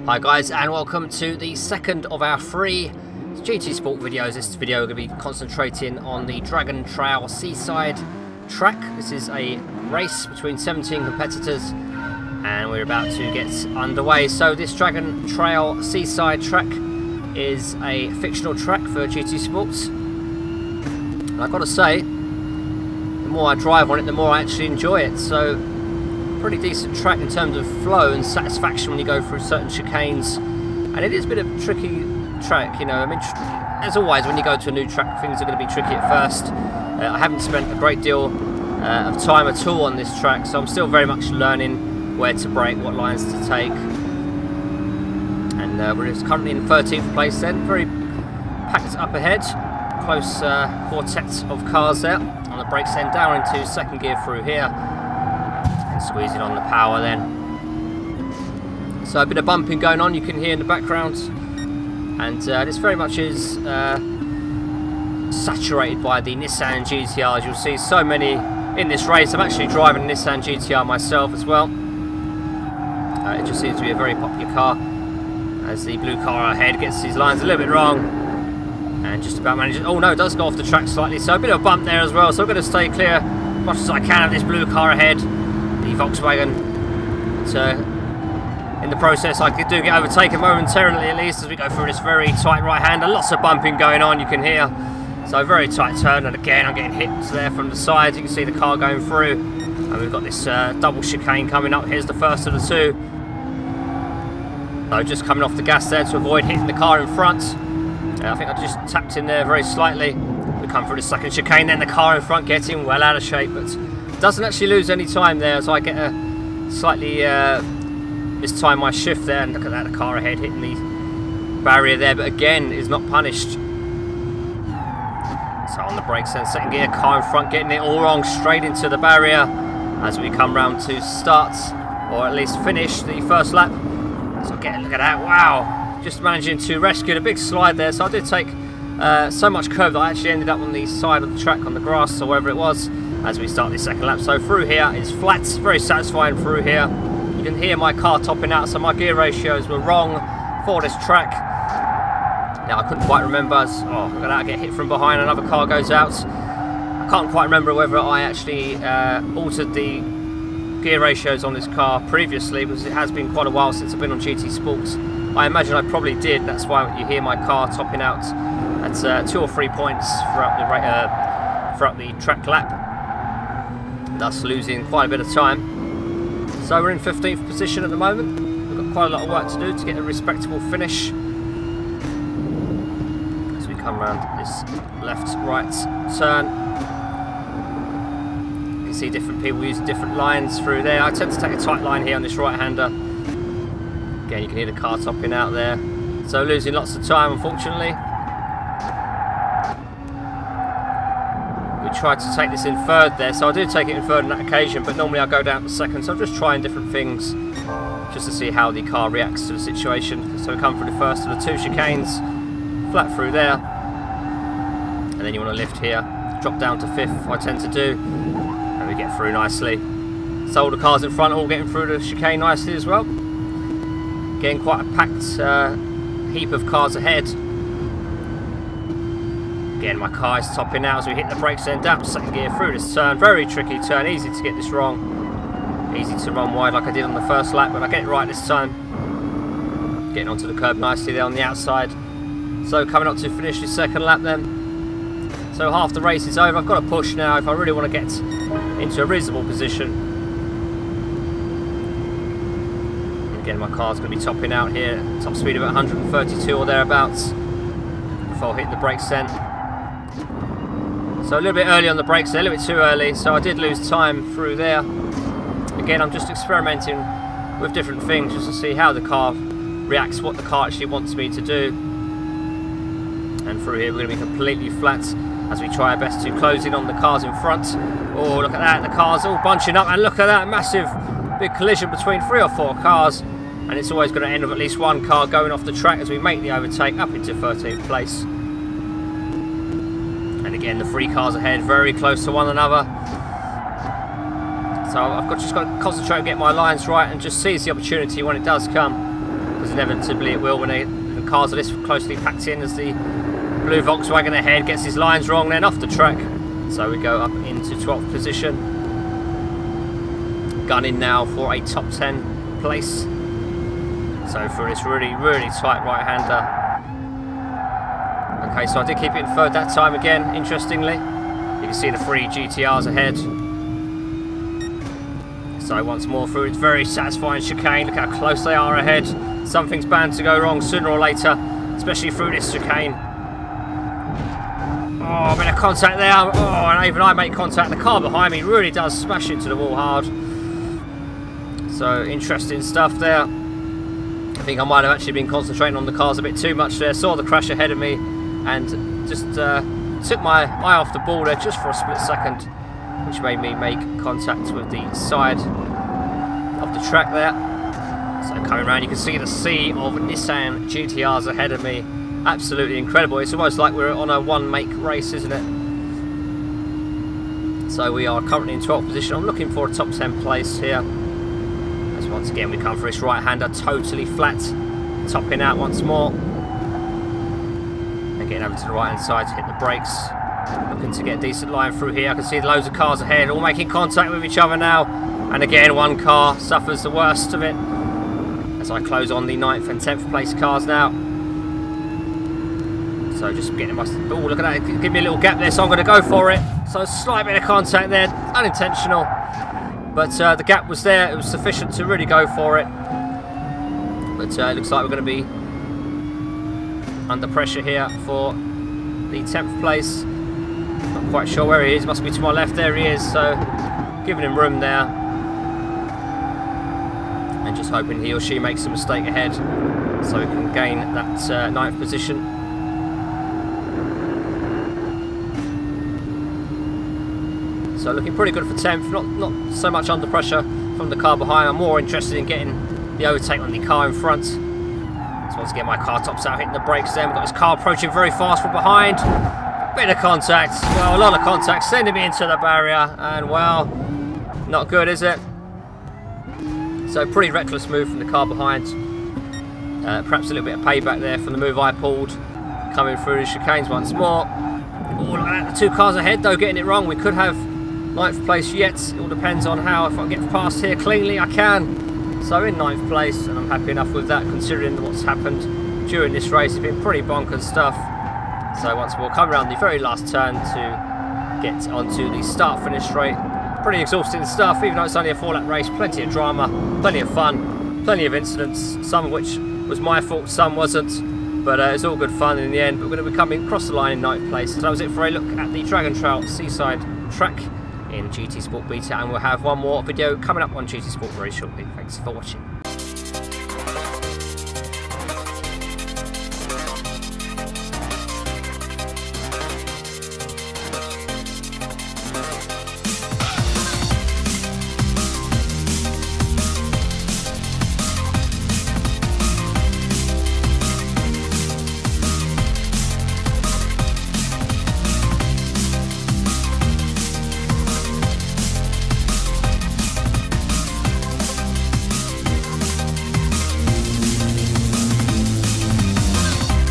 Hi guys, and welcome to the second of our free GT Sport videos. This video is going to be concentrating on the Dragon Trail Seaside track. This is a race between 17 competitors and we're about to get underway. So this Dragon Trail Seaside track is a fictional track for GT Sports. And I've got to say, the more I drive on it, the more I actually enjoy it. So pretty decent track in terms of flow and satisfaction when you go through certain chicanes, and it is a bit of a tricky track, you know. I mean, as always when you go to a new track, things are going to be tricky at first. I haven't spent a great deal of time at all on this track, so I'm still very much learning where to brake, what lines to take, and we're currently in 13th place then, very packed up ahead, close quartet of cars there on the brakes end, down into second gear through here. Squeezing on the power then. So a bit of bumping going on, you can hear in the background, and this very much is saturated by the Nissan GTRs. You'll see so many in this race. I'm actually driving a Nissan GTR myself as well. It just seems to be a very popular car, as the blue car ahead gets his lines a little bit wrong and just about manages. Oh no, it does go off the track slightly, so a bit of a bump there as well, so I'm going to stay clear as much as I can of this blue car ahead, the Volkswagen. So in the process I do get overtaken momentarily, at least, as we go through this very tight right hander. Lots of bumping going on, you can hear. So very tight turn, and again I'm getting hit there from the side. You can see the car going through, and we've got this double chicane coming up. Here's the first of the two. So just coming off the gas there to avoid hitting the car in front. I think I just tapped in there very slightly. We come through the second chicane, then the car in front getting well out of shape, but doesn't actually lose any time there, as I get a slightly mistime my shift there, and look at that, the car ahead hitting the barrier there, but again is not punished. So on the brakes then, second gear, car in front getting it all wrong, straight into the barrier as we come round to start, or at least finish the first lap. So again, look at that, wow, just managing to rescue the big slide there. So I did take so much curve that I actually ended up on the side of the track, on the grass or wherever it was, as we start the second lap. So through here is flat, very satisfying through here. You can hear my car topping out, so my gear ratios were wrong for this track. Now I couldn't quite remember, oh look at that, I get hit from behind, another car goes out. I can't quite remember whether I actually altered the gear ratios on this car previously, because it has been quite a while since I've been on GT Sports. I imagine I probably did, that's why you hear my car topping out at 2 or 3 points throughout the track lap, thus losing quite a bit of time. So we're in 15th position at the moment. We've got quite a lot of work to do to get a respectable finish as we come around this left-right turn. You can see different people using different lines through there. I tend to take a tight line here on this right-hander. Again, you can hear the car topping out there, so losing lots of time, unfortunately. Tried to take this in third there, so I do take it in third on that occasion, but normally I go down to second, so I'm just trying different things just to see how the car reacts to the situation. So we come through the first of the two chicanes, flat through there, and then you want to lift here, drop down to fifth, I tend to do, and we get through nicely. So all the cars in front all getting through the chicane nicely as well. Getting quite a packed heap of cars ahead. Again, my car is topping out as we hit the brakes then, down to second gear through this turn. Very tricky turn, easy to get this wrong. Easy to run wide like I did on the first lap, but I get it right this time. Getting onto the curb nicely there on the outside. So coming up to finish the second lap then. So half the race is over. I've got to push now if I really want to get into a reasonable position. Again, my car's going to be topping out here, top speed of 132 or thereabouts, before hitting the brakes then. So a little bit early on the brakes there, a little bit too early, so I did lose time through there. Again, I'm just experimenting with different things just to see how the car reacts, what the car actually wants me to do. And through here we're going to be completely flat as we try our best to close in on the cars in front. Oh, look at that, the cars all bunching up, and look at that massive big collision between 3 or 4 cars. And it's always going to end with at least one car going off the track as we make the overtake up into 13th place. And again, the 3 cars ahead, very close to one another. So I've just got to concentrate and get my lines right and just seize the opportunity when it does come. Because as inevitably it will when the cars are this closely packed in, as the blue Volkswagen ahead gets his lines wrong, then off the track. So we go up into 12th position. Gunning now for a top 10 place. So for this really, really tight right-hander. Okay, so I did keep it in third that time again, interestingly. You can see the 3 GTRs ahead. So once more through its very satisfying chicane. Look how close they are ahead. Something's bound to go wrong sooner or later, especially through this chicane. Oh, a bit of contact there. Oh, and even I make contact. The car behind me really does smash into the wall hard. So interesting stuff there. I think I might have actually been concentrating on the cars a bit too much there. Saw the crash ahead of me and just took my eye off the ball there just for a split second, which made me make contact with the side of the track there. So coming around, you can see the sea of Nissan GTRs ahead of me. Absolutely incredible. It's almost like we're on a one-make race, isn't it? So we are currently in 12th position. I'm looking for a top 10 place here. As once again we come for this right-hander, totally flat, topping out once more. And getting over to the right-hand side to hit the brakes. Looking to get a decent line through here. I can see loads of cars ahead, all making contact with each other now. And again, one car suffers the worst of it, as I close on the 9th and 10th place cars now. So just getting my... Oh, look at that. Give me a little gap there, so I'm going to go for it. So a slight bit of contact there, unintentional. But the gap was there. It was sufficient to really go for it. But it looks like we're going to be under pressure here for the 10th place. Not quite sure where he is. Must be to my left. There he is. So giving him room there. And just hoping he or she makes a mistake ahead, so we can gain that 9th position. So looking pretty good for 10th, not so much under pressure from the car behind. I'm more interested in getting the overtake on the car in front. So once again my car tops out, hitting the brakes then. We've got this car approaching very fast from behind. Bit of contact, well, a lot of contact, sending me into the barrier, and well, not good, is it? So pretty reckless move from the car behind. Perhaps a little bit of payback there from the move I pulled, coming through the chicanes once more. Oh, look at that, the 2 cars ahead though, getting it wrong. We could have 9th place yet. It all depends on how, if I get past here cleanly, I can. So in 9th place, and I'm happy enough with that considering what's happened during this race. It's been pretty bonkers stuff. So once more, come around the very last turn to get onto the start-finish straight. Pretty exhausting stuff, even though it's only a 4-lap race. Plenty of drama, plenty of fun, plenty of incidents, some of which was my fault, some wasn't. But it's all good fun in the end. But we're going to be coming across the line in 9th place. So that was it for a look at the Dragon Trail Seaside track in GT Sport Beta, and we'll have one more video coming up on GT Sport very shortly. Thanks for watching.